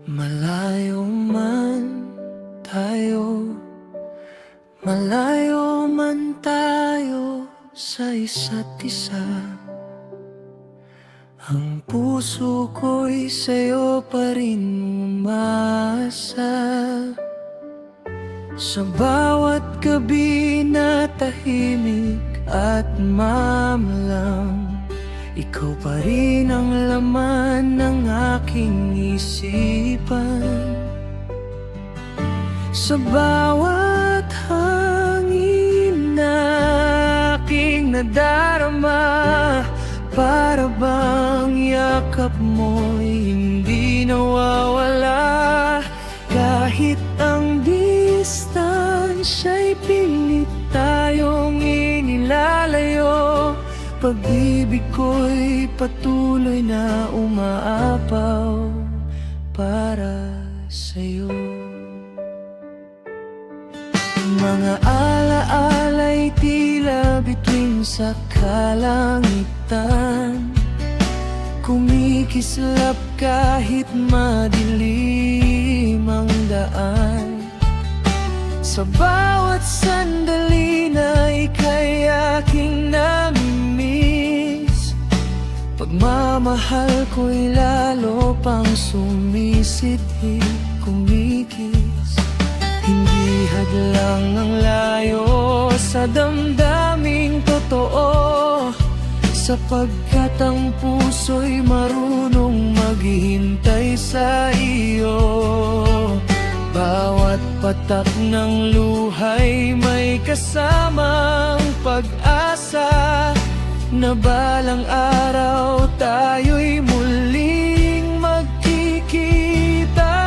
Malayo man tayo, malayo man tayo sa isa't isa, ang puso ko'y sa'yo pa rin umaasa. Sa bawat gabi na tahimik at mamalam, ikaw pa rin ang laman ng aking isipan. Sa bawat hangin na aking nadarama, para bang yakap mo'y hindi nawawala. Kahit ang distansya'y pilit tayong inilalayo, pag-ibig ko'y patuloy na umaapaw para sa'yo. Mga alaala'y tila bituin sa kalangitan, kumikislap kahit madilim ang daan. Sa bawat sandali na ika'y aking namimiss, pagmamahal ko'y lalo pang sumisidhig, kumikis. Hindi hadlang ang layo sa damdaming totoo, sapagkat ang puso'y marunong maghintay sa iyo. Bawat patak ng luha'y may kasamang pag-asa, na balang araw tayo'y muling magkikita.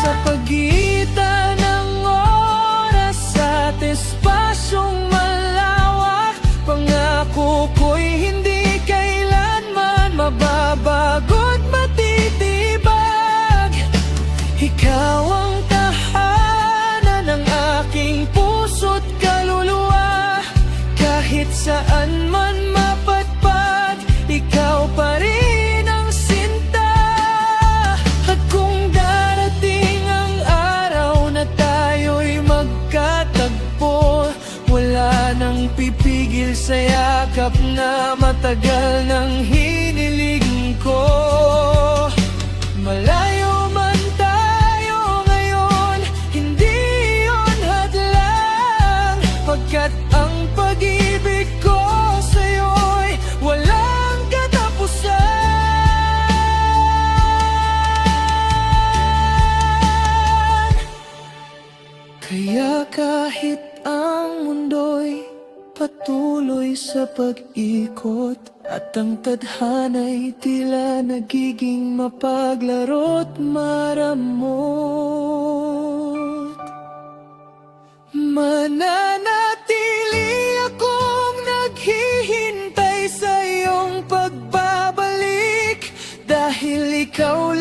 Sa pagitan ng oras at espasyong malawak, pangako ko'y hindi kailanman mababago't matitibag. Ikaw ang tahanan ng aking puso't kaluluwa, kahit saan man mapadpad, ikaw pa rin ang sinta. At kung darating ang araw na tayo'y magkatagpo, wala nang pipigil sa yakap na matagal nang hiniling ko. Malayo man tayo ngayon, hindi yun hadlang, pagkat ang pag-ibig ko sa'yo'y walang katapusan. Kaya kahit ang mundo'y patuloy sa pag-ikot, at ang tadhana'y tila nagiging mapaglaro't maramot, mananatili akong naghihintay sa iyong pagbabalik, dahil ikaw